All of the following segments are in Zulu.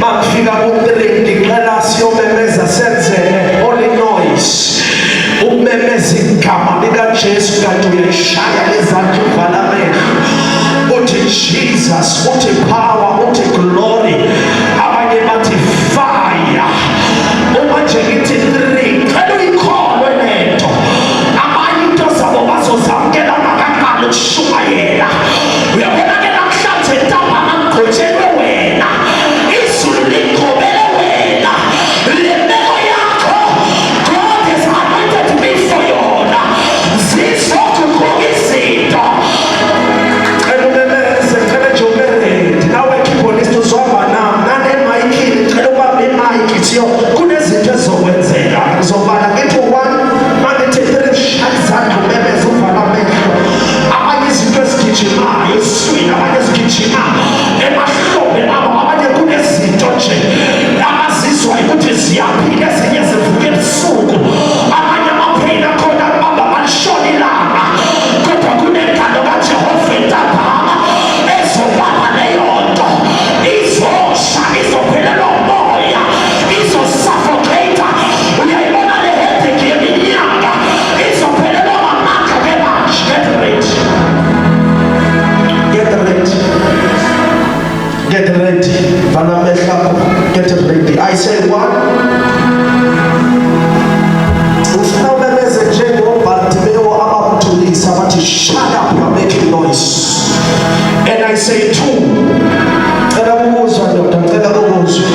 Makufika ku-3 ngicela siyomemeza senze holy noise. Umemeza igama likaJesu kanti uyayishaya ngezandla uvala amehlo. Uthi Jesus, uthi power, uthi glory. Abanye bathi fire. Uma nje ngithi 3 cela uyikholwe lento. Abanye into zabo bazozamkela ngakaqala ukushumayela. Uyabona ke namhlanje ntambama ngqotshelwe wena. Izulu liqhobele wena. Le meko yakho God has anointed me for yona. Zizoguquka izinto. Cela umemeze, cela nje umeredi. Nawe keyboardist uzohamba nami. Nane emayikhini, cela ubambe imayikhi thiyo. Kunezinto ezizokwenzeka. Ngizobala ngithi 1, mangithi 3, shaya izandla umemeze uvala amehlo. Abanye izinto ezigijimayo esiswini, abanye ezigijima emahlombe abo, abanye kunezinto nje abazizwa ukuthi ziyaphila ezinye zivuka ebusuku. Abanye amaphela khona baba balishona ilanga, kodwa kunengalo kaJehova entambama ezobamba leyo nto, izosha, izophelelwa umoya, izosuffocate. Uyayibona le headache yeminyaka izophelelwa ngamandla kemanje. Get ready. Get ready. Get ready. Vala amehlo akho. Get ready. I say 1. Ufuna umemeze njengoBartimayo abamthulisa bathi shut up, you are making noise. And I say 2. Cela ukuzwa ndoda, cela ukuzwa.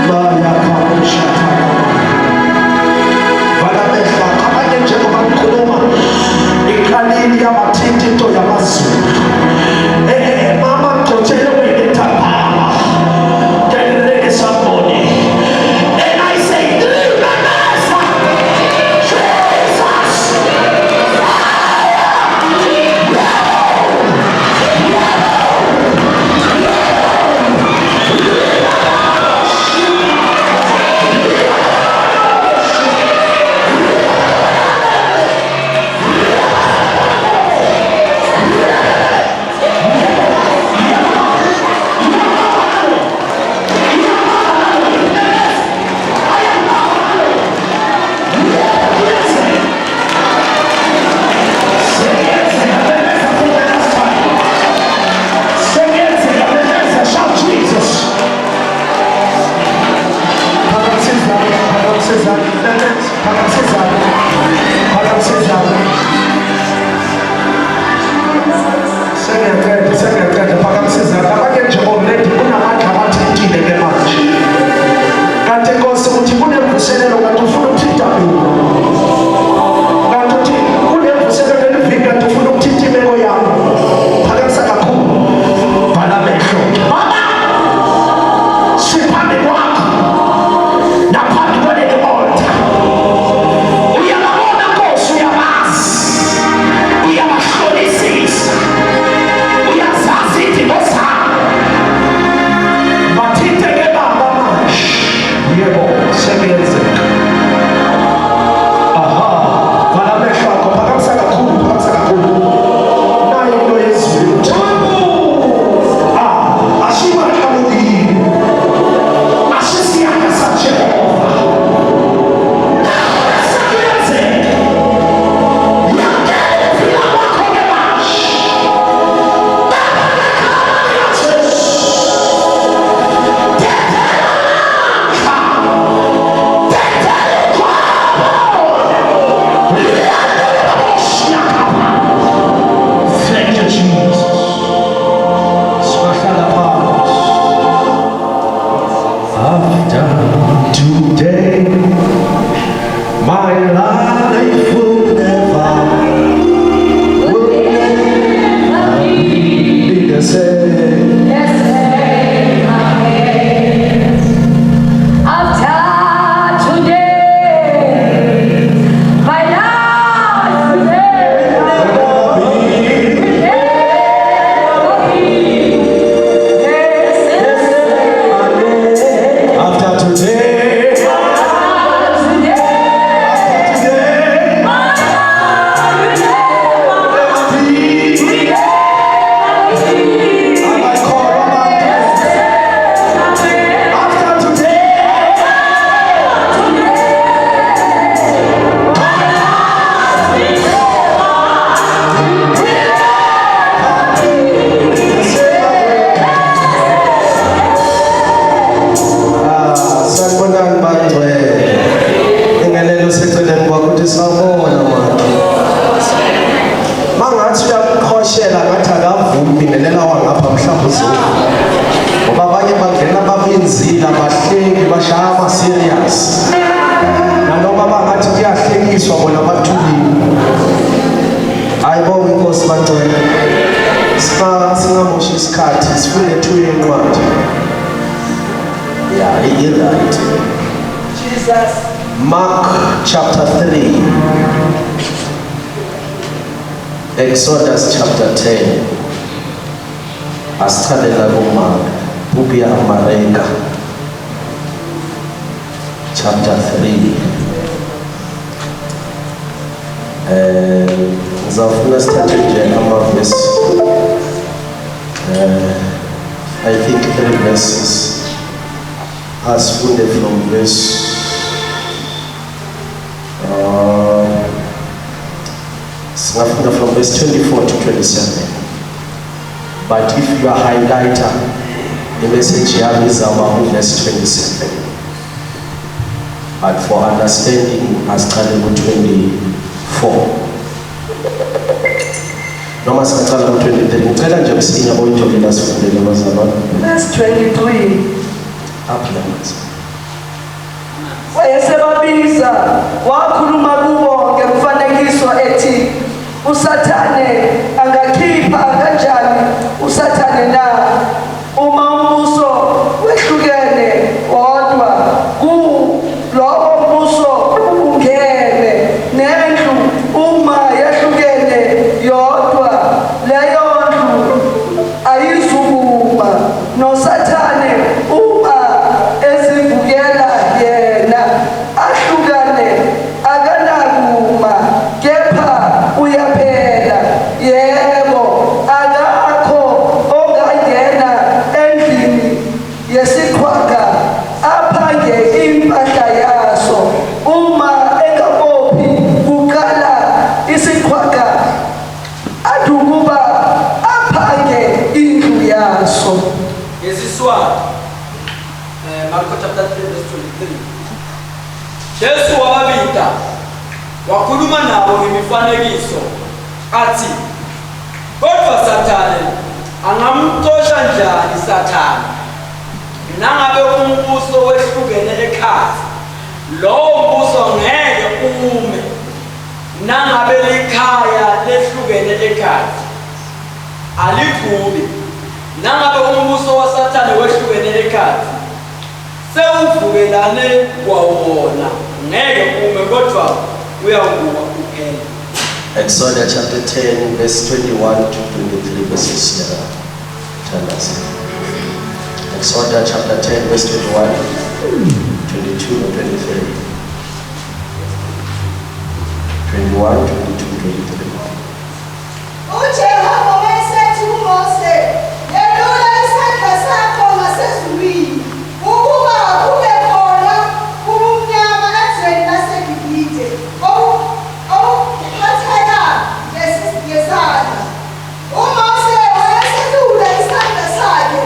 Vala amehlo akho. Abanye njengoba ngikhuluma ikalini yabathinta into yamazulu. Mama ngqotshelwe wena entambama. Get ready somebody. And I say 3 memeza. Jesus. Fire. right. Jesus. Mark chapter 3. Exodus chapter 10. Asithalela kuMark. Buku ya Amareka. Chapter 3. Ngizafuna sithathe nje amavesi. I think 3 verses. Asifunde from verse from verse 24 to 27. But if you are highlighter, the message here is about verse 27. But for understanding, as Kalemu 24. Noma sikathala ku 23. Ngicela nje msinya oyitholela sifundele bazalwane. Verse 23. Applies. Wayesebabiza wakhuluma kubo ngemfanekiso ethi uSathane angakhipha kanjani uSathane na uma umbuso wehlukene wodwa ku lowo mbuso ungene nendlu uma yehlukene yodwa leyo ndlu ayizukuma noSathane uma ezivukela yena ahlukane akanakuma kepha uyaphela yebo akakho ongangena endlini yesikhwaga aphange impahla yaso uma engabophi kukala isikhwaga adukuba aphange indlu yaso. Ngesiswati Mark chapter 3 verse 23. Yesu wababita wakhuluma nabo ngemifanekiso athi kodwa Sathane angamxosha njani Sathane nangabe umbuso wehlukene ekhaya lowo mbuso ngeke ume nangabe likhaya lehlukene ekhaya alikhuli nangabe umbuso waSathane wehlukene ekhaya sewuvukelane kwawona ngeke ume kodwa uyawukuba kuphela. Exodus chapter 10 verse 21 to 23 verses here. Tell us. Exodus chapter 10 verse 21, 22 or 23. 21, 22, 23. UJehova wayesethi kuMose, "Yelula isandla sakho ngasezulwini, ukuba kube khona ubumnyama ezweni laseGibhithe, obuphatheka ngesandla." UMose wayeselula isandla sakhe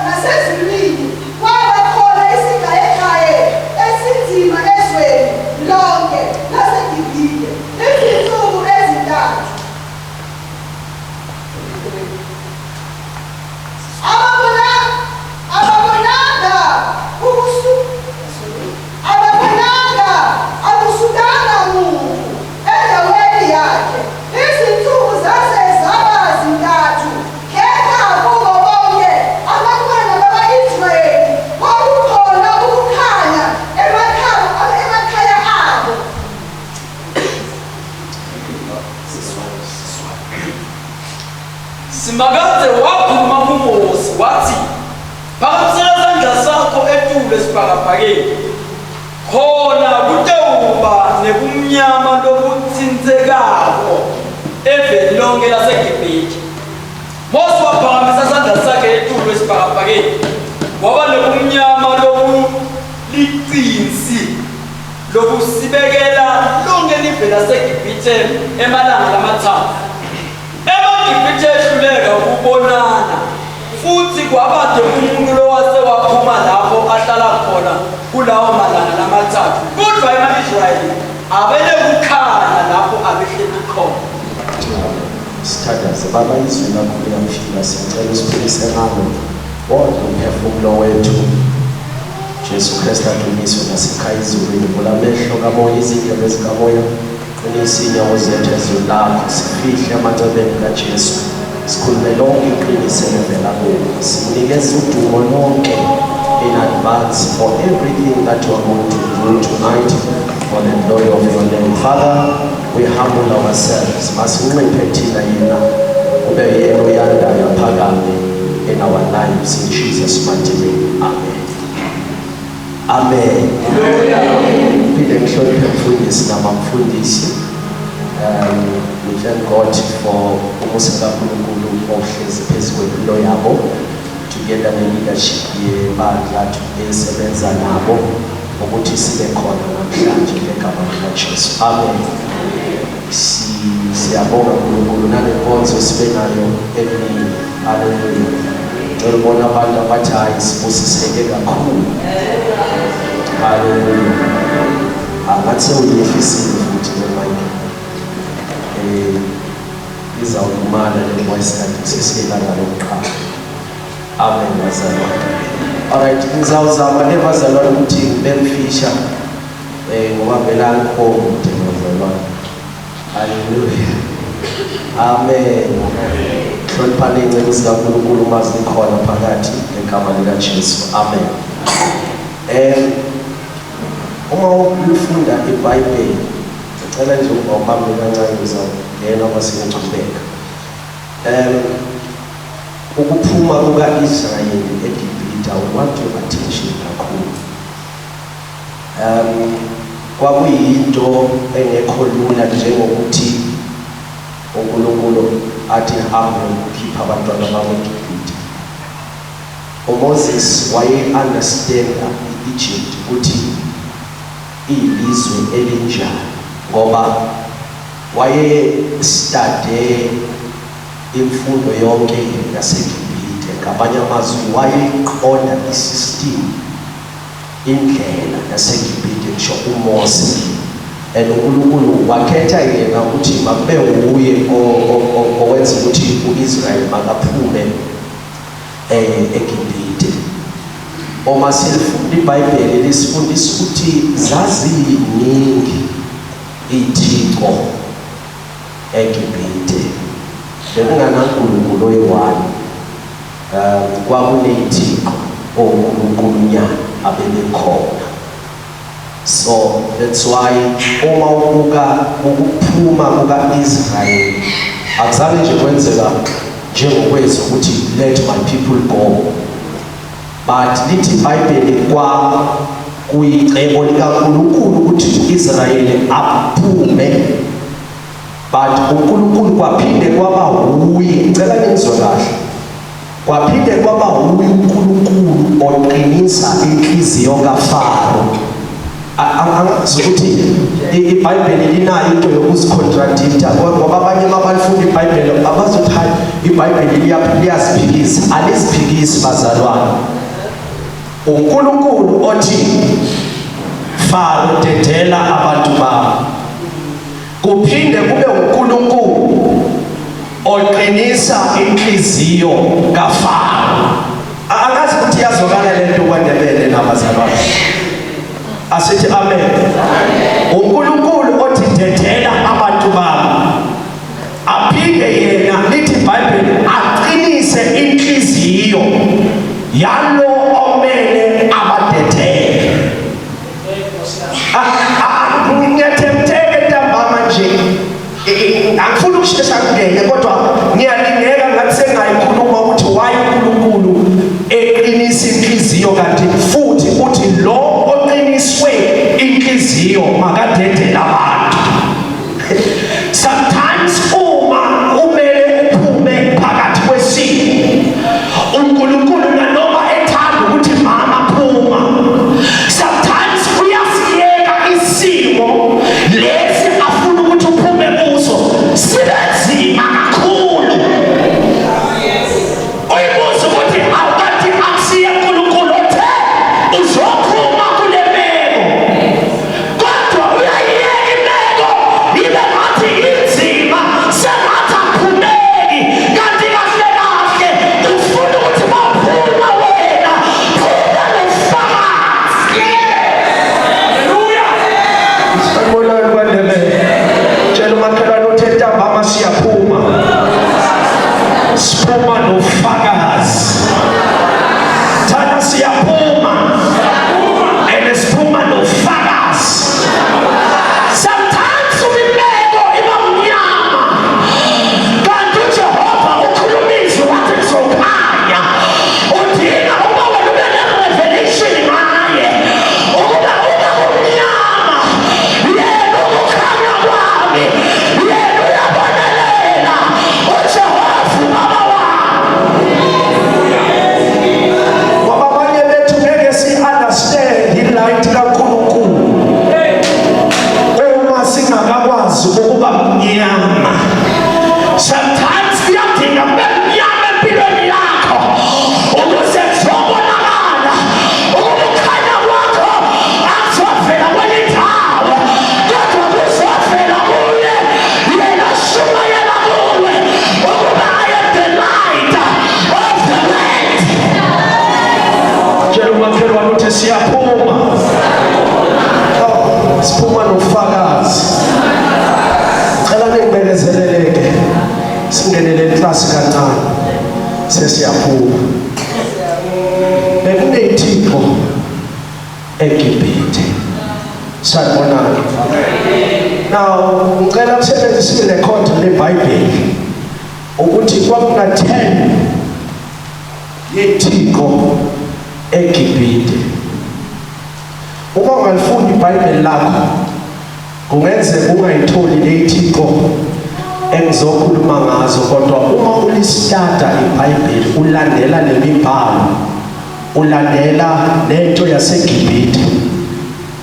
ngasezulwini, kwaba khona isigayegaye esinzima ezweni lonke laseGibhithe izinsuku ezintathu. Akusukanga muntu endaweni yakhe. Izinsuku zase zaba zintathu, kepha kubo bonke abantwana baka-Israyeli kwakukhona ukukhanya emakhaya abo. Simakaze wakhuluma kuMose wathi phakamisela isandla sakho etulo esibhakabhakeni khona kutewuba nebumnyama lobuthintekako eveni lonke laseGibhithe. Mose waphakamisa isandla sakhe etulo esibhakabhakeni kwaba nebumnyama lobulicinsi lokusibekela lonke live laseGibhithe emalanga lamathathu. EmaGibhithe ehluleka ukubonana futhi kwabade umuntu lowase waphuma lapho ahlala khona kulawo malanga lamathathu. Kodwa ema-Israyeli abele kukhanya lapho abehleli khona. Sithandaze baba izwi lakho liyamfika, sicela usiphilise ngalo wonke umphefumulo wethu. Jesu Kristu adunyiswe nasekhaya ezulwini. Vula amehlo kamoya, izindebe zikamoya, qinisa inyawo zethu ezweni lakho, sifihle emacebeni kaJesu, sikhulume lonke iqiniso elivela kuwe, sinikeze udumo lonke advance for everything that you are going to do tonight for the glory of your name. Father, we humble ourselves. In our lives, in Jesus' mighty name. Amen. Amen. We thank God for together the leadership yebandla esebenza nabo ukuthi sibe khona namhlanje ngegama likaJesu. Amen. Siyabonga uNkulunkulu nanenkonzo sibe nayo emini. Hallelujah. Ngibona abantu abathi hayi sibusiseke kakhulu. Hallelujah. Angathi uyehlisile futhi ngemali. Izawumala le voice kanti sesikelanga lokuqala. Amen. Alright, ngizawuzama nebazalwane ukuthi bemfisha ngoba vela ngikho bazalwane. Hallelujah. Amen. Hloniphani incebo zikaNkulunkulu mazikhona phakathi ngegama likaJesu. Amen. Uma ufunda iBhayibheli, ngicela nje ubambe kancane uzawungena masingaqhubeka. Ukuphuma kuka-Israyeli eGibhithe, I want your attention kakhulu. Kwakuyinto engekho lula njengokuthi uNkulunkulu athi hambe ukukhipha abantwana babo eGibhithe. uMoses waye-understanda i-Egypt ukuthi iyilizwe elinjani ngoba waye-stude imfundo yonke yaseGibhithe. Ngamanye amazwi wayeqonda i-system, indlela yaseGibhithe ngisho uMose. And uNkulunkulu wakhetha yena ukuthi makube nguye owenza ukuthi u-Israyeli makaphume eGibhithe. Uma silifunda iBhayibheli lisifundisa ukuthi zaziningi iy'thixo eGibhithe. BekunganaNkulunkulu oyi-one. Kwakuney'thixo onkulunkulunyana abebekhona. So that's why uma ubuka ukuphuma kuka-Israyeli akuzange nje kwenzeka njengokwethu ukuthi let my people go, but lithi iBhayibheli kuyicebo likaNkulunkulu ukuthi u-Israyeli aphume, but uNkulunkulu kwaphinde kwaba wuye, ngicela ningizwe kahle, kwaphinde kwaba wuye uNkulunkulu oqinisa inhliziyo kaFaro. Angazi ukuthi iBhayibheli linayo into yokuzicontradicta ngoba abanye abalifunda iBhayibheli abazothi hayi iBhayibheli liyaziphikisa. Aliziphikisi bazalwane. uNkulunkulu othi Faro dedela abantu babo, kuphinde kube uNkulunkulu oqinisa inhliziyo kaFaro. Angazi ukuthi yazokala lento kwaNdebele nabazalwane. Asithi amen. uNkulunkulu othi dedela abantu babo, aphinde yena lithi iBhayibheli aqinise inhliziyo yalo omele abadedele. Ngiyathemteka ntambama nje, angifuni ukushesha kungene kodwa ngiyalingeka ngathi sengayikhuluma ukuthi why uNkulunkulu eqinisa inhliziyo kanti futhi uthi lo oqiniswe inhliziyo makadedele abantu. Sometimes uma umele uphume phakathi kwesimo, uNkulunkulu nanoma ethanda ukuthi mama phuma, sometimes uyasiyeka isimo lesi afuna ukuthi uphume kuso sibe nzima kakhulu. Uyibuza ukuthi awukathi akusiye uNkulunkulu othe Awutshela umakhelwane ukuthi siyaphuma. Siphuma nofakazi. Cela nibekezeleleke. Singenele class kancane. Sesiyaphuma. Bekunethipho eGibhithe. Sanibonani. Now, ngicela ukusebenzisa irecord leBhayibheli ukuthi kwakuna 10 yethiko eGibhithe. Uma ungalifunda iBhayibheli lakho, kungenzeka ungayitholi lethiko engizokhuluma ngazo, kodwa uma ulistada iBhayibheli ulandela lemibhalo, ulandela lento yaseGibhithe,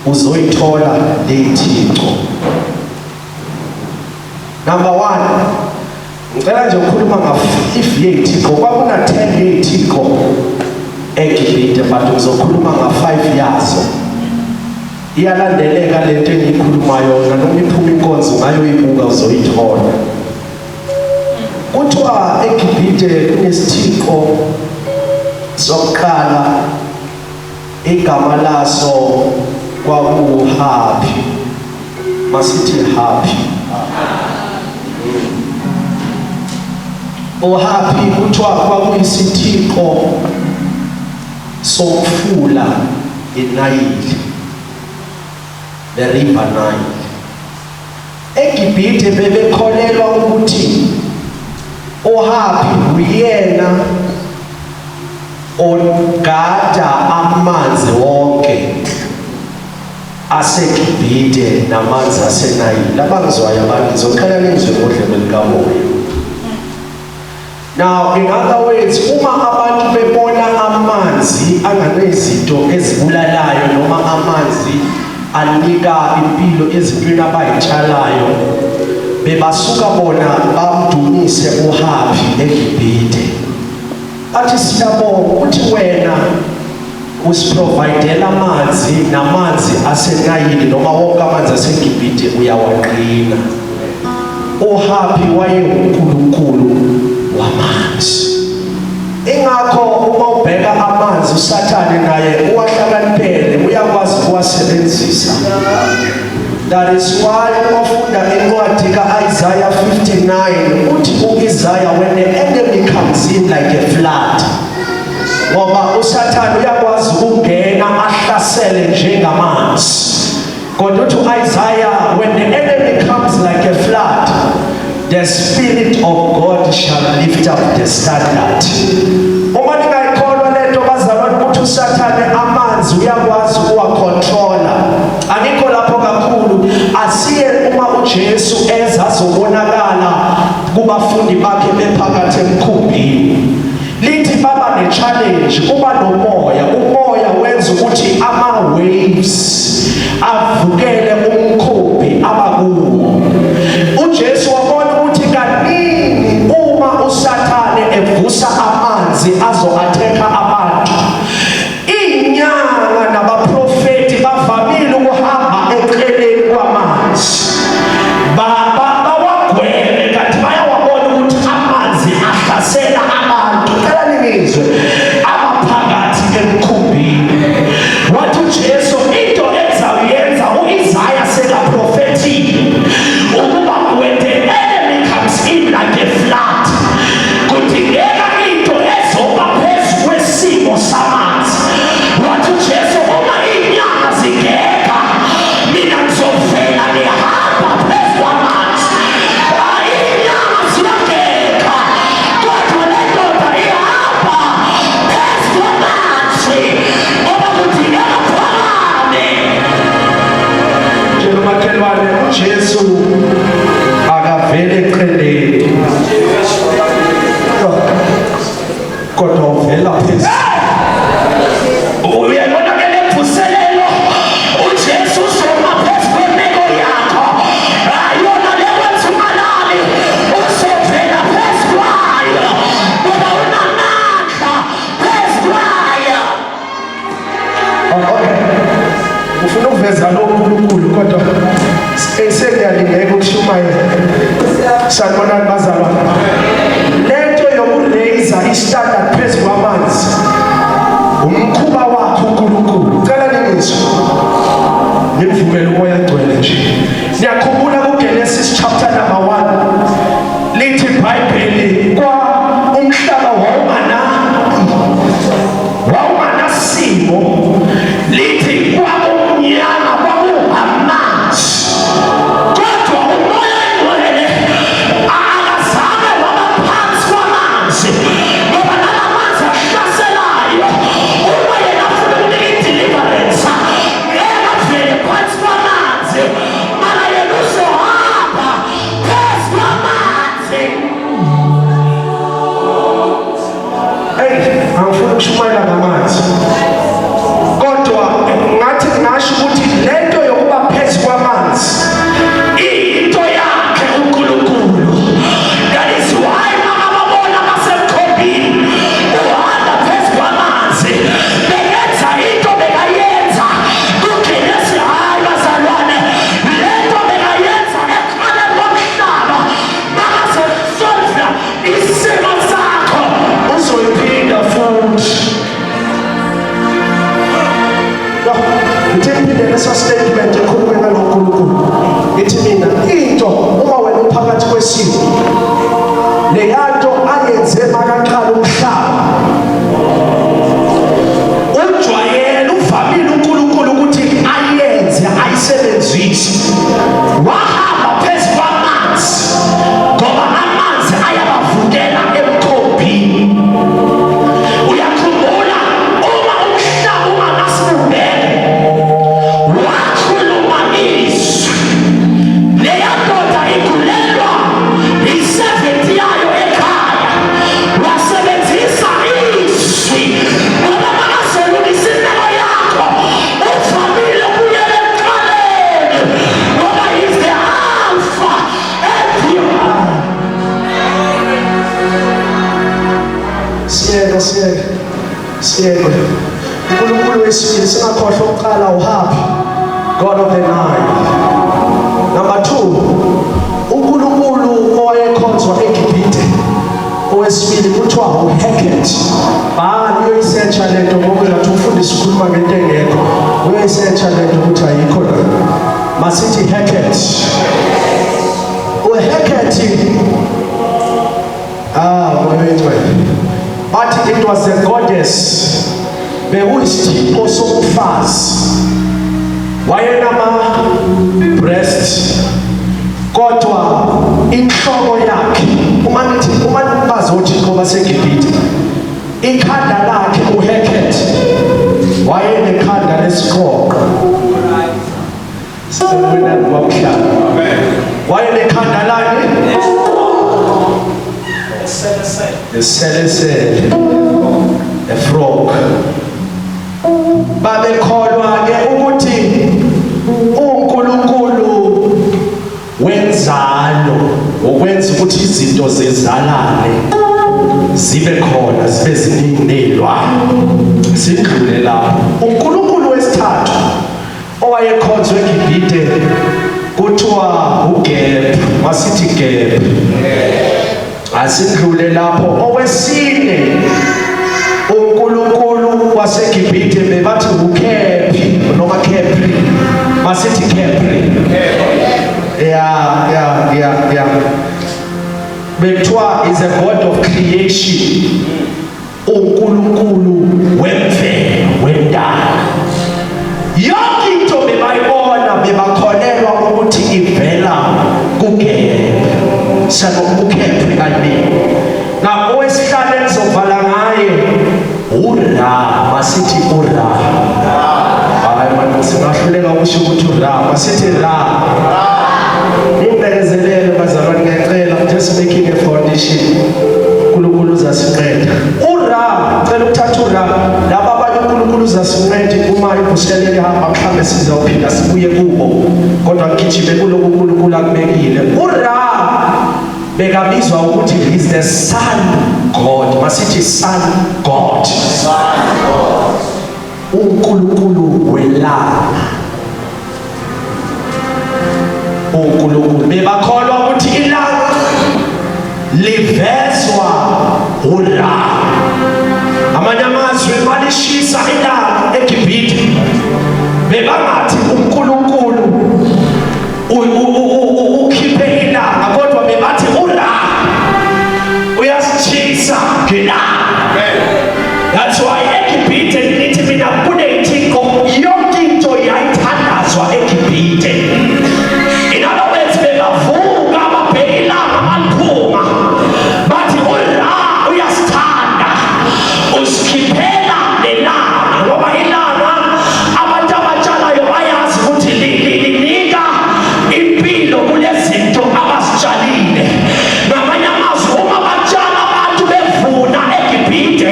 uzoyithola lethiko. Number 1, ngicela nje ukukhuluma nga-5 yethiko. Kwakuna 10 yethiko eGibhithe, but uzokhuluma nga-5 yazo. Iyalandeleka lento engiyikhuluma yona, noma iphuma inkonzo ungayoyibuka uzoyithola. Kuthiwa eGibhithe kunesithiko sokuqala, igama laso kwakuHappy. Masithi Happy. Happy kuthiwa kwakuyisithiko sokufula iNayili, the river Nile. eGibhithe bebekholelwa ukuthi Happy uyena ogada amanzi wonke aseGibhithe namanzi aseNayili. Abangizwayo abantu ngizocela nizwe ngodlebe likamoya. Now, in other words, uma abantu bebona amanzi anganezinto ezibulalayo noma amanzi anika impilo ezintweni abayitshalayo, bebasuka bona bamdumise uHappy eGibhithe. Athi siyabonga ukuthi wena usiprovidela amanzi, namanzi aseNayili noma wonke amanzi aseGibhithe uyawaqina. uHappy wayenguNkulunkulu wamanzi. Ingakho uma ubheka amanzi, uSathane naye uwahlakaniphele, uyakwazi ukuwasebenzisa. That is why ufunda incwadi kaIsaiah 59 uthi uIsaiah, when the enemy comes in like a flood, ngoba uSathane uyakwazi ukungena ahlasele njengamanzi. Kodwa uthi uIsaiah, when the enemy comes like a flood, the Spirit of God shall lift up the standard. Uma ningayikholwa lento bazalwane ukuthi uSathane amanzi uyakwazi ukuwacontrola, angikho lapho kakhulu. Asiye uma uJesu eza azobonakala kubafundi bakhe bephakathi emkhumbini, lithi baba ne-challenge, kuba nomoya. Umoya wenza ukuthi ama-waves avukele umkhumbi abakuwo. uJesu wabona ukuthi kaningi uma uSathane evusa amanzi azo-atheka abantu, inyanga nabaprofeti bavamile ukuhamba eceleni kwamanzi bawagweme, kanti bayawabona ukuthi amanzi ahlasela abantu. Cela ningizwe, abaphakathi emkhumbini. Wathi uJesu into ezawuyenza uIsaiah sekaprofethile ukuba when the enemy comes in like a flood, kudingeka into ezoba phezu kwesimo samanzi. Wathi uJesu, uma inyanga zigeka, mina ngizovela ngihamba phezu kwamanzi. Inyanga ziyageka, kodwa le ndoda ihamba phezu kwamanzi, ngoba kudingeka phakame. Njalo makhelwane, uJesu akavele eceleni, kodwa uvela phezulu. Uyabona ke le mvuselelo, uJesu uzoma phezu kwemeko yakho. Ayona le wenza umalali, uzovela phezu kwayo, ngoba unamandla phezu kwayo. Okay, ufuna ukuveza lo uNkulunkulu, kodwa sengiyalingeka ukushumayela. Sanibonani bazalwane. Lento yokuraiser istandard phezu kwamanzi, umkhuba wakhe Ngithi phinde leso statement ekhuluma ngaloNkulunkulu. Ngithi mina into uma wena uphakathi kwesimo le yanto ayenze makaqala umhlaba ujwayele uvamile uNkulunkulu ukuthi ayenze ayisebenzise. Wahamba phezu kwamanzi ngoba amanzi ayabavukela emkhombeni. Uyakhumbula uma umhlaba ungakasibumbeke wakhuluma izwi. Leya ndoda igulelwa i-70 yayo ekhaya wasebenzisa izwi. Ngoba makasolungisa imeko yakho uvamile kuyela ekuqaleni ngoba he's the Alpha and the Siyeke uNkulunkulu wesibili singakhohlwa ukuqala uhapi, God of the Nile. Number 2, uNkulunkulu owayekhonzwa eGibhite owesibili kuthiwa uHeket. Bani uyoyisearcha lento ngoba ngathi umfundisi ukhuluma ngento engekho. Uyoyisearcha lento ukuthi ayikho la. Masithi Heket. uHeket but it was a goddess bekuyisithixo somfazi. Wayenama breast kodwa inhloko yakhe uma bazothixo baseGibhite ikhanda lakhe uHeket wayenekhanda lesiqoqo. Sibona Kwamhlanga wayenekhanda lakhe eselesele a frog. Babekholwa ke ukuthi uNkulunkulu wenzalo ukwenza ukuthi izinto zezalane zibe khona zibe ziningelwa. Sidlule lapho. uNkulunkulu wesithathu owayekhonzwe eGibhite kuthiwa uGeb. Masithi Geb. Asidlule lapho. Owesine uNkulunkulu waseGibhite bebathi uKhepri noma Khepri. Masithi Khepri. Yeah. Bekuthiwa is a God of creation. uNkulunkulu wemvelo wendalo. Yonke into bebayibona bebakholelwa ukuthi ivela kuGeb. uKhepri na owesihlanu engizovala ngaye uRa. Masithi uRa. Hayi manje singahluleka ukusho ukuthi uRa. Masithi Ra. Nimbekezelele bazalwane ngiyacela just making a foundation. uNkulunkulu uzasinceda. uRa cela ukuthatha uRa. Laba abanye uNkulunkulu uzasinceda uma ivuselele ihamba mhlambe sizawuphinda sibuye kubo kodwa ngigijime kuloko uNkulunkulu akubekile. uRa bekabizwa ukuthi is the Sun God. Masithi Sun God. uNkulunkulu welanga. uNkulunkulu bebakholwa ukuthi ilanga livezwa uRa. Amanye amazwi balishisa ilanga eGibhite bebangathi uNkulunkulu ukhiphe ilanga kodwa bebathi uRa uyasishisa ngelanga. That's why eGibhite lithi mina kunethixo yonke into yayithandazwa eGibhite. In other words bebavuka ababheka ilanga baliphuma bathi uRa uyasithanda usikhiphela lelanga ngoba ilanga abantu abatshalayo bayazi ukuthi linika impilo kulezinto abazitshalile. Ngamanye amazwi uma batshala abantu bevuna eGibhite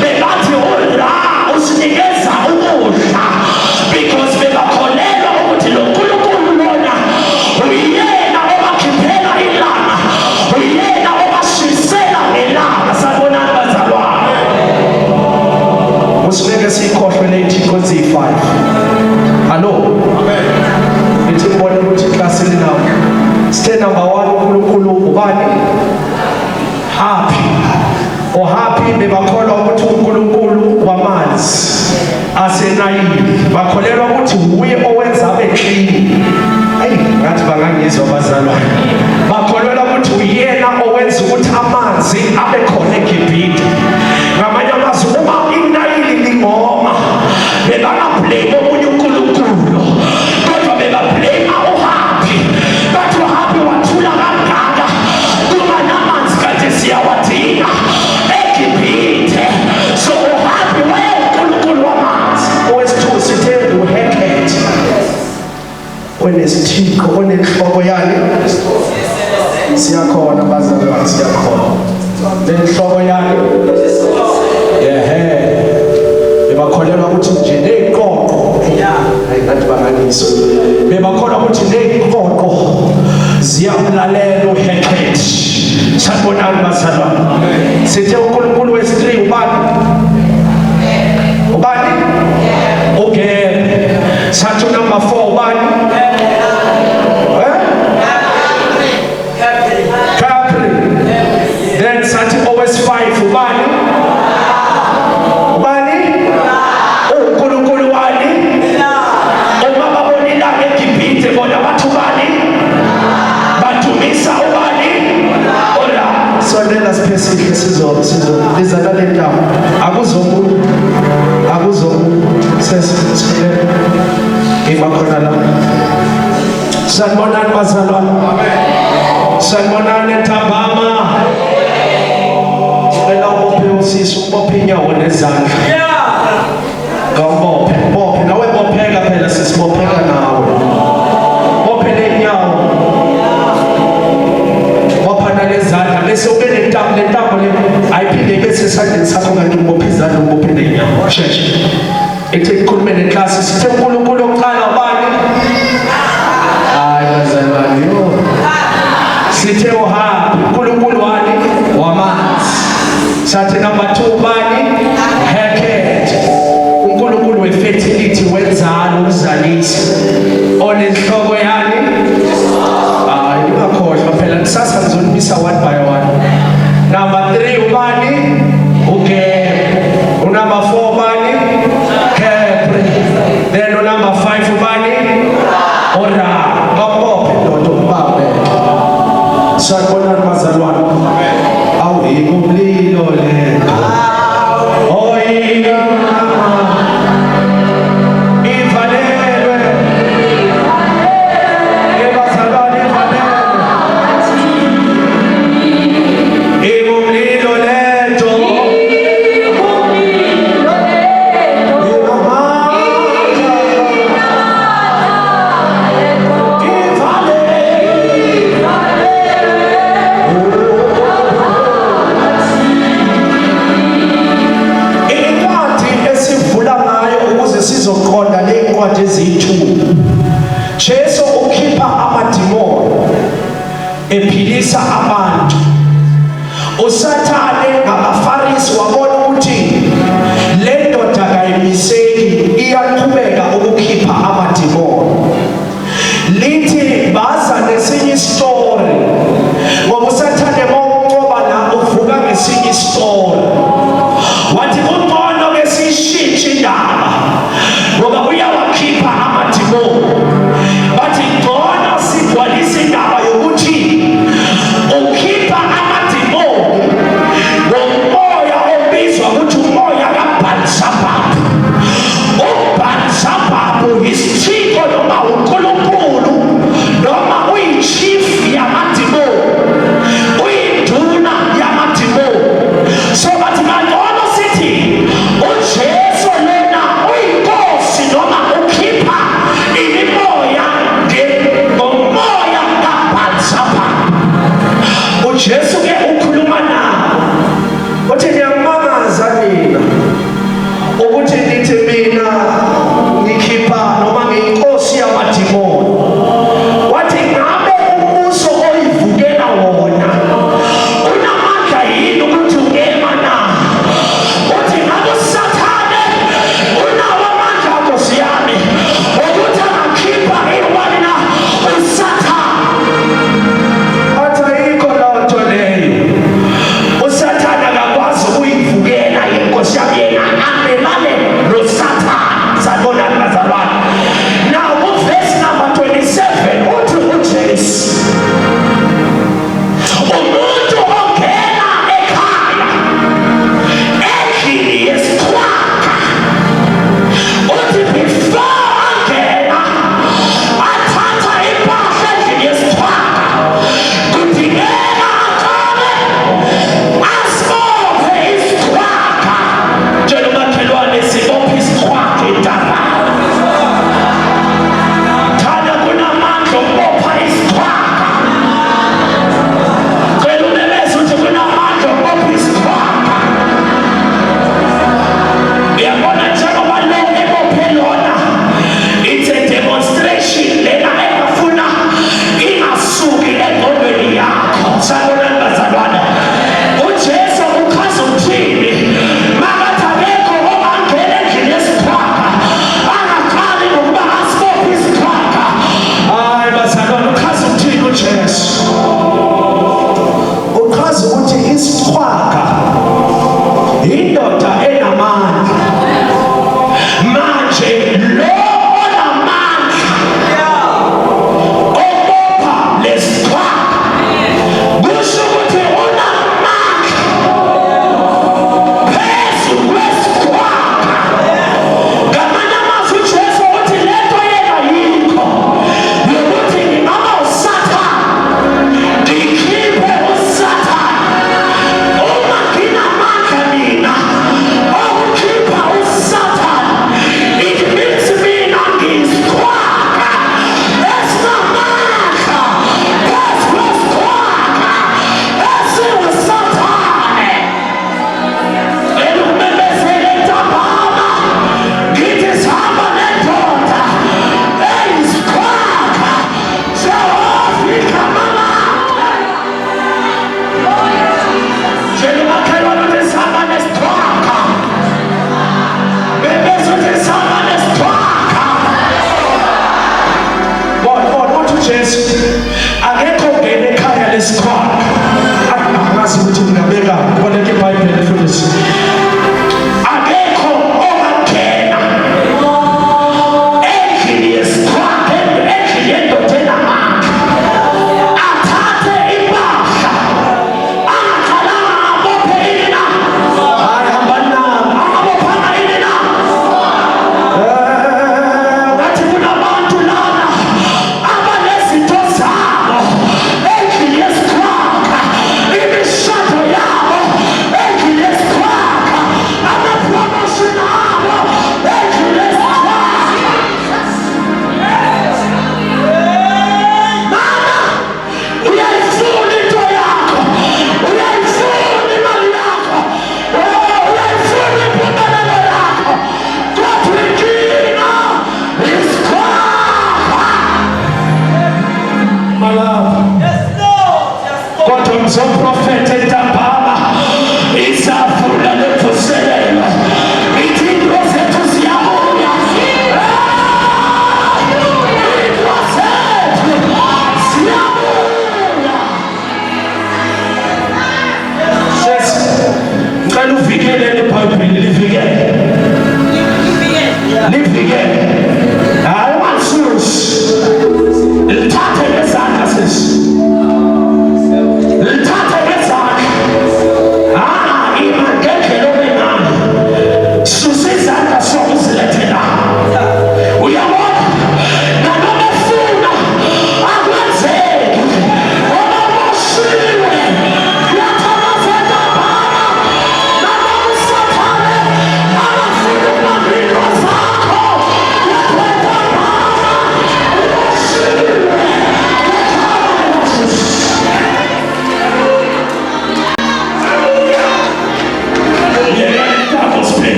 bebathi uRa usinikeza ukudla because bebakholelwa ukuthi lo Nkulunkulu lona uyena obakhiphela ilanga, uyena obashisela ngelanga. Sanibonani bazalwane. Usibeke sikhohlwe lethixo zi5. Hello. Amen. Ithi mbone ukuthi class linawo. Stay number 1 uNkulunkulu ubani? Happy. Happy bebakholwa ukuthi uNkulunkulu wamanzi. asenayini bakholelwa ukuthi uye owenza abe clean. Hayi ngathi bangangizwa bazalwane. Bakholelwa ukuthi uyena owenza ukuthi amanzi abe khona eGibhithe. Ngamanye amazwi uma inayili lingoma bebangablame omunye uNkulunkulu kodwa bebablame uHabi. Bathi uHabi wathula kangaka uma namanzi kade siyawadinga eGibhithe. So uHabi wayeNkulunkulu wamanzi. Owesithuko sithe uHekhet onesithiko onenhloko yani siyakhona bazalwane siyakhona lenhloko yani bebakholelwa ukuthi nje neziqoqo hayi ngathi banganiswa bebakholwa ukuthi neziqoqo ziyamlalela uHekhet. Sanibonani bazalwane. Sithe uNkulunkulu wesi-3 ubani ugebe. Sathi number 4 ubani then sathi owesi-5 ubani uNkulunkulu wani uma babona ilanga eGibhithe bona bathi ubani badumisa ubani ora. Sondela siphesihle sizolizana le ndawo akuzomuntu sesikhulele ibakhona la. Sanibonani bazalwane. Sanibonani Ntambama. Cela ubophe usisi ubophe inyawo nezandla. Bophe nawe bopheka phela sisibopheka nawe. Bophe lenyawo. Bopha nalezandla bese ube nentambo le ayiphinde bese esandleni sakho kanti ubophe izandla ubophe lenyawo. Sheshe. Ethe ikhulume neklasi sithe uNkulunkulu oqala ubani? Hayi bazalwane yo. Sithe uHabi uNkulunkulu wani wamanzi. Sathi number 2 ubani? Hekhet uNkulunkulu wefertility wenzalo ukuzalisa. Onenhloko yani? Hayi ungakhohlwa phela kusasa ngizonibisa one by one. Number 3 ubani? Ugebe. Number 4 ubani? Then number 5 ubani? Ora. Ngapophe ndodo ubambe. Sanibonani bazalwane. Awuyiko umlilo lento. Oyika ivalelwe. Ebazalwane ivalelwe. Umlilo lento. Sizoqonda lezincwadi eziyithula. Jesu ukhipha amadimoni ephilisa abantu. uSathane ngabaFarisi wabona ukuthi le ndoda kayimiseki iyaqhubeka ukukhipha amadimoni. Lithi baza nesinye istory ngoba uSathane mawucoba la uvuka ngesinye istory. Wathi uqondo ngesishintshe indaba ngoba uyawakhipha amadimoni. Bathi ngcono sigcwalise indaba yokuthi ukhipha amadimoni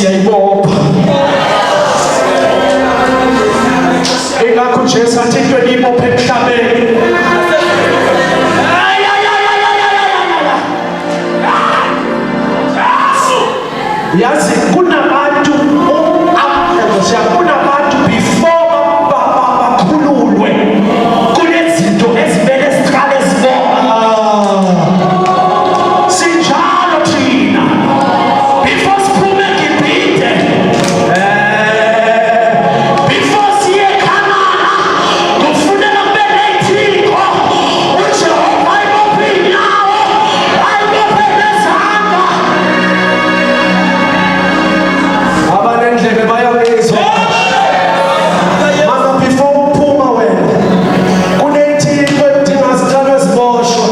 siyayibopha. Ingakho Jesu athi into elibopha emhlabeni yazi kunabantu kunabantu before bakhululwe kunezinto ezivele ziqale zibona. Sinjalo thina before siphume eGibhithe, before siye eKhanani kufuneka kube ney'thixo uJehova ayibophe iy'nyawo ayibophe nezandla. Abanendlebe bayabizwa. Mama before uphuma wena kuney'thixo edinga ziqale ziboshwe,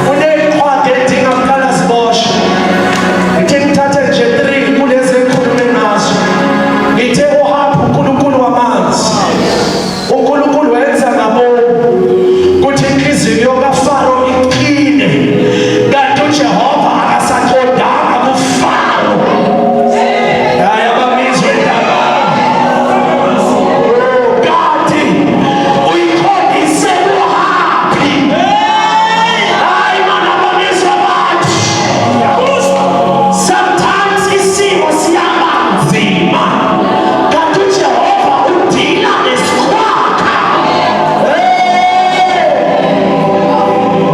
kuney'qhwade edinga kuqala ziboshwe. Ngithe ngithathe nje 3 kulezi engikhulume ngazo. Ngithe uhambe uNkulunkulu wamanzi, uNkulunkulu wenza ngabomu kuthi inhliziyo kaFaro iqine, kanti uJehova akasaqondanga kuFaro. Hayi abamizwe ndaba. Kanti uyikhondise kuHapi. Hayi mana abamizwe abantu. Sometimes isimo siyaba nzima, kanti uJehova udila nesikhwakha.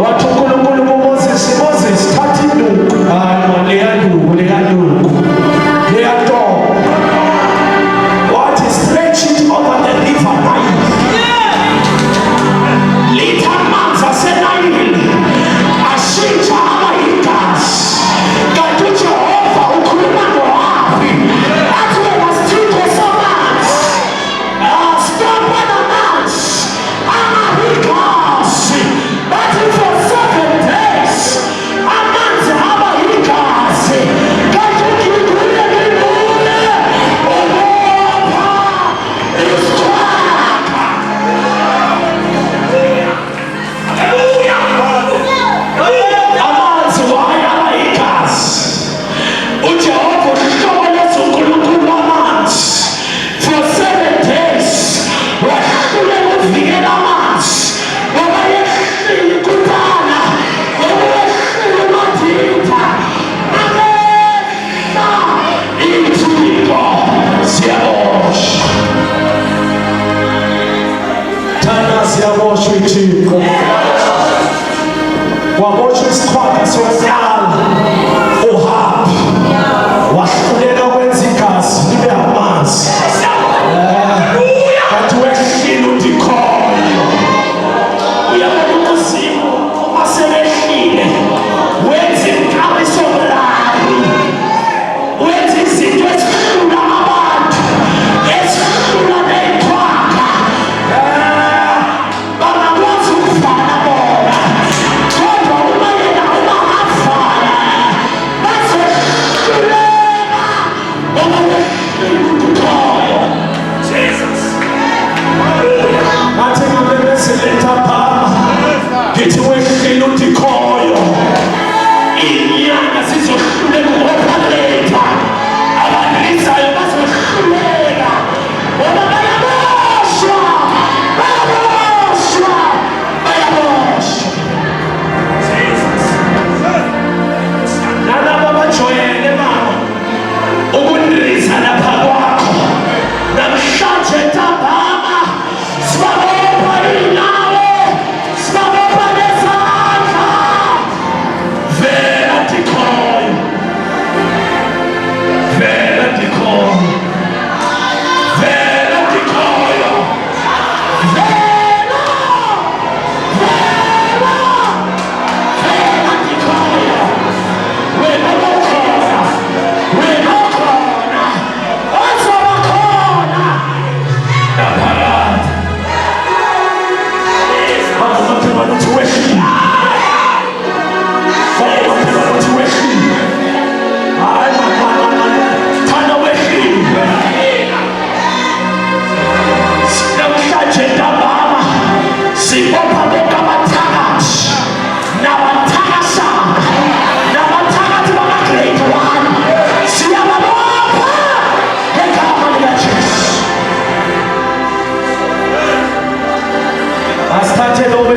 Wathi uNkulunkulu kuMoses, Moses thatha induku. Hayi man, leya nduku leyanto. Wathi stretch it over the river Nile. Litha amanzi aseNayili ashintsha aba yigazi. Kanti uJehova ukhuluma noHapi athi wena sithixo samanzi, stopha namanzi angabi igazi. Bathi for 7 days amanzi aba yigazi. Kanti uNkulunkulu ngibule ubopha isikhwakha. Amanzi wayaba igazi. uJehova uhloboleza uNkulunkulu wamanzi for 7 days. Wahlulela ukuvikela amanzi ngoba yehlile inkutana, ngoba yehlile uMathitha. Amehla iy'thiko ziyaboshwa. Thana ziyaboshwa iy'thiko. Waboshwa isikhwakha sokuqala uHapi, wahluleka ukwenza igazi libe amanzi. Kanti wehlile udikhoyo. Uyabona umuzimu uma sewehlile wenza imikhabisobulali, wenza izinto ezihlula abantu, ezihlula ney'khwakha. Bangakwazi ukufa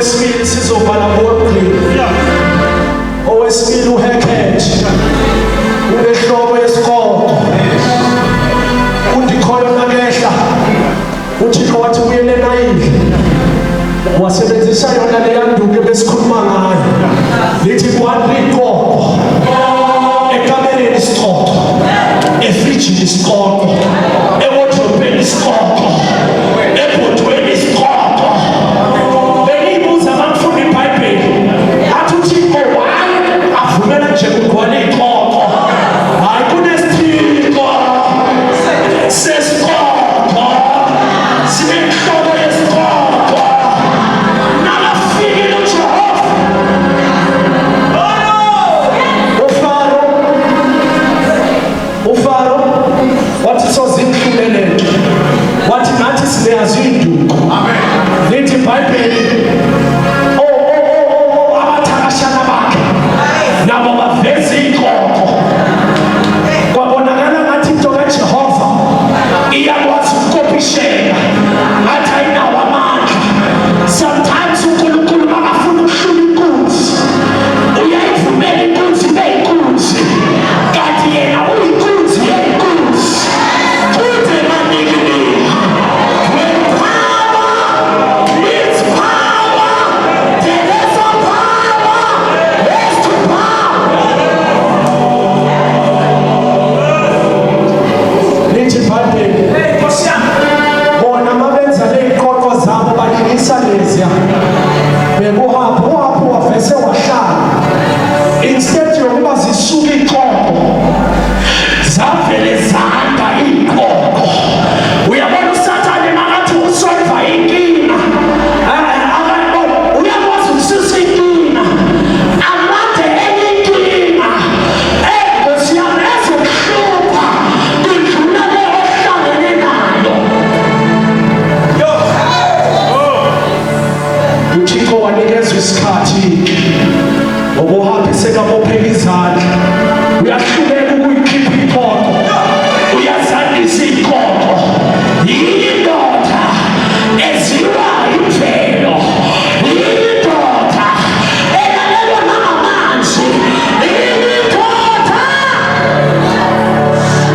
Owesibili sizovala ngomqhili. Owesibili uhekhethe. Unehlobo yesikolo. Undikhona ngehla. Uthixo wathi uyele nayidle. Wasebenzisa yona le yanduke besikhuluma ngayo. Lithi kwanqiko. Ekamereni isiqoqo. Efrijini isiqoqo. Ewardrobe isiqoqo. Ebhodweni isiqoqo. Bengibuza abamfundi iBhayibheli. Athi uThixo why avumela nje ukugcwala iziqoqo. Hayi kunesithiko. Sesiqoqo. Sinenhlobo yesiqoqo. Nakafikile uJehova. Ufaro wathi sozindlule lento. Wathi nathi siyazi induku. Amen. Lithi iBhayibheli abathakashana bakhe nabo baveza iziqoqo. Kwabonakala ngathi into kaJehova iyakwazi ukukopishela ngathi ayinawo amandla. Sometimes uNkulunkulu makafuna ukuhlula inkunzi uyayivumela inkunzi ibe inkunzi kanti yena uyinkunzi yenkunzi. Kude maningi when power meets power, there is a power raised to power. Lithi iBhayibheli bona mabenza leziqoqo zabo balilisa leziya bekuhaphu wavese wahlala instead yokuba zisuke iziqoqo zavele zanda iziqoqo. Uyabona uSathane makathi usolva inkinga uyakwazi ukususa inkinga amade enye inkinga Nkosi yami ezokuhlupha kudlula le ohlangene nayo. uThixo wanikezwa isikhathi ukuhamba sekabopheka izandla. Uyahluleka ukuyikhipha iqoqo. Uyazandisa iqoqo. Yindoda eziwa imvelo. Yindoda elalelwa nangamanzi. Yindoda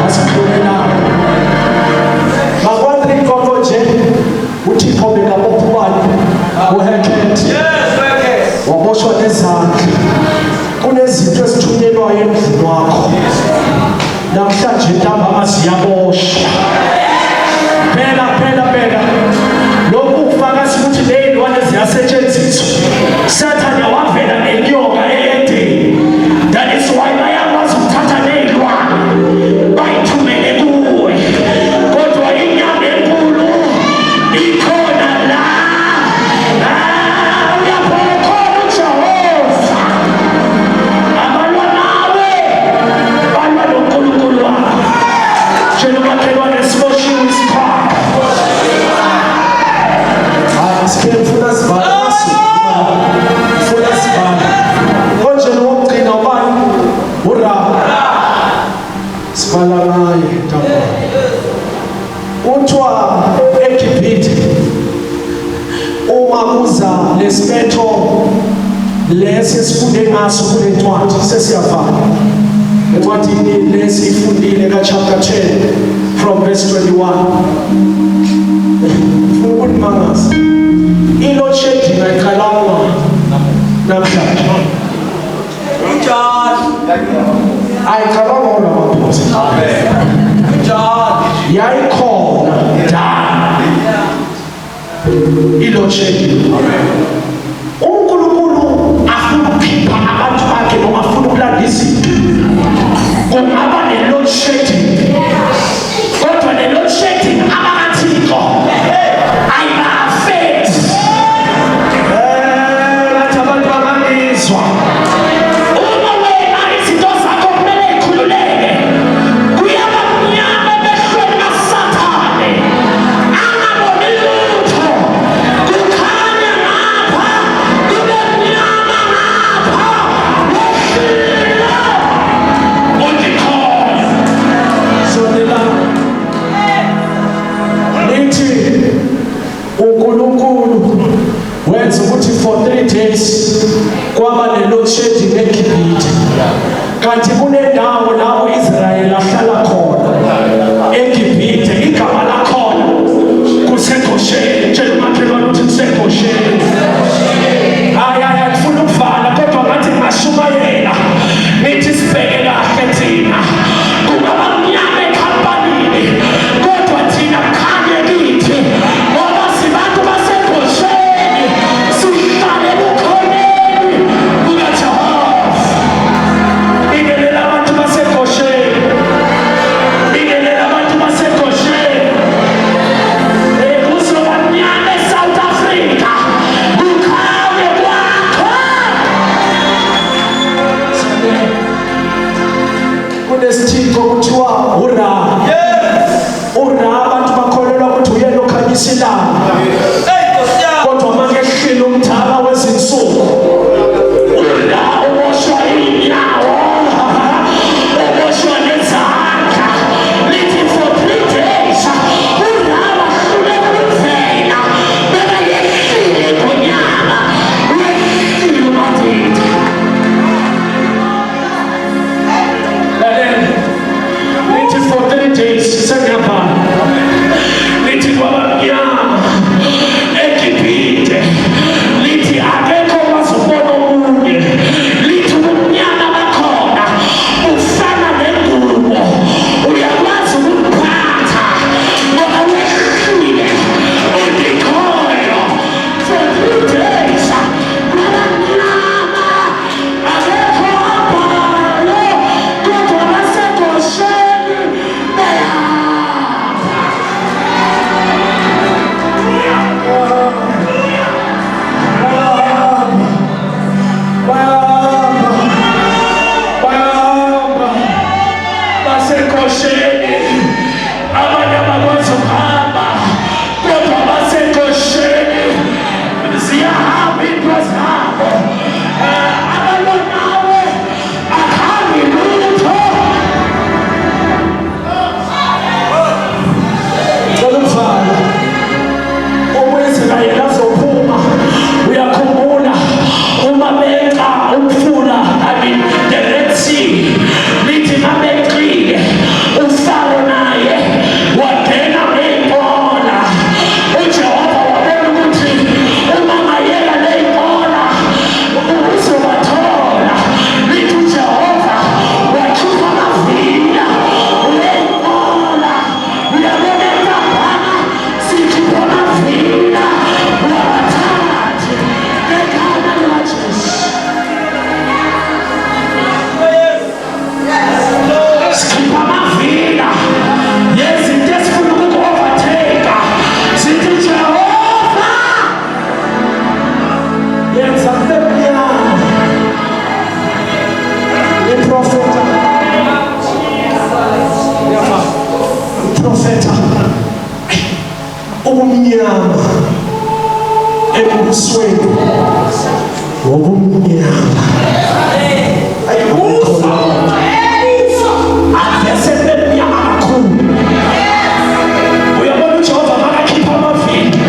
asikhulelana. Bakwanza iqoqo nje uThixo bekabopha ubani uhekhethe. Waboshwa nezandla. Kunezinto ezithunyelwayo endlini wakho. Namhlanje ntambama ziyaboshwa. Phela. Lokhu kufakaza ukuthi le iy'lwane ziyasetshenziswa. Sathane wavela nenyoka e-Edeni. That is why bayakwazi ukuthatha ley'lwane bayithumele kuwe. Kodwa inyama enkulu ikhona la. Uyabona khona uJehova. Abalwa nawe balwa noNkulunkulu wakho. Tshela umakhelwane siboshiwe isikhwama. Hayi sifuna sivala masuku. Funa sivala. Konje nokugcina ubani? Uraba. Sivala naye ntambama. Uthiwa eGibhithe uma kuza lesiphetho lesi esifunde ngaso kule ncwadi sesiyafana. Encwadini lesifundile kaChapter 10 from verse 21. Futhi mangazi. Ilo shedding ayiqalanga namhlanje. Ayiqalanga olamaphose. Yayikhona dala. Ilo shedding. uNkulunkulu afuna ukukhipha abantu bakhe noma afuna ukulandisa izinto. Kungaba ne-load shedding. Kodwa le-load shedding abakathixo ayiba-affect. Ngathi abantu bangangizwa. Uma wena izinto zakho kumele yikhululeke, kuyaba mnyama emehlweni kaSathane. Angaboni lutho. Kukhanya ngapha wenza ukuthi for 3 days kwaba ne-load shedding eGibhithe. Kanti kunendawo lapho Israyeli ahlala khona eGibhithe, igama lakhona kuseGosheni. Tshela umakhelwane ukuthi kuseGosheni. Hayi ngifuna ukuvala kodwa ngathi ngingashumayela nithi sibheke kahle thina. Kungaba mnyama ekhampanini kodwa thina khanye kithi ngoba sibantu baseGosheni, sihlale bukhoneni bukaJehova. Ingelela abantu baseGosheni, ingelela abantu baseGosheni. Kuzoba mnyama eSouth Africa, kukhanye kwakho. Kunesithixo kuthiwa uRa. uRa abantu bakholelwa ukuthi uyena okhanyisa ilanga. Kodwa manje ehlile umthaka wezinsuku, uRa uboshwa inyawo, uboshwa nezandla. Lithi for 3 days uRa wahluleka ukuvela, beka yehlile ngonyama, wehlile umadida. Lithi for 3 days sengiyabhala. Lithi kwaba mnyama eGibhithe. Lithi akekho owazubona omunye. Lithi ubumnyama bakhona bufana nengubo, uyakwazi ukuphatha ngoba wehlile udikhoyo for 3 days. Kwaba mnyama, akekho obhalo kodwa baseGosheni bayahamba. Bayahamba baseGosheni. Abanye abakwazi ukuhamba kodwa baseGosheni ziyahamba into zabo. Abalonawe akhange lutho. Cela ukuvala. Okwenzekayo azophuma. Uyakhumbula uma beka umfula, the Red Sea. Lithi mabeqile uFaro naye wagena ngey'nqola. uJehova wabona ukuthi uma ngayela ley'nqola uzobathola. Lithi uJehova wakhipha amavila ley'nqola. Uyabona entambama sikhipha amavila wabathathe ngegama likaJesu. Sikhipha amavila yezinto esifuna ukuku-overtake. Sithi Jehova yenza kube mnyama. Iprofeta ubumnyama embusweni wobumnyama. Avese bemnyama kakhulu. Uyabona uJehova makakhipha amavili,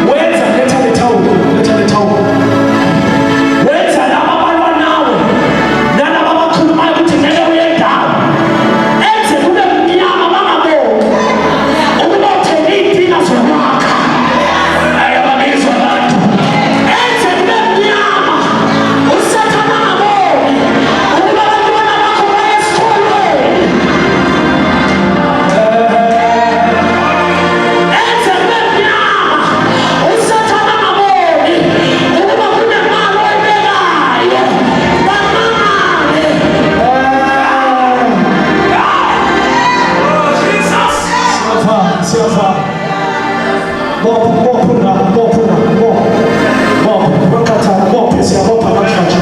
wenza letha lethawulo. Wenza laba abalwa nawe nalaba abakhulumayo ukuthi ngeke uye endawo. Enze kube mnyama bangaboni ukuba uthenge iy'tina zokwakha. Ayababizwa abantu. Enze kube mnyama uSathane angaboni ukuba abantwana bakho baye esikolweni. Enze kube mnyama uSathane angaboni ukuba kunemali oyibekayo bamangale. Siyava. Bopha siyabopha namhlanje.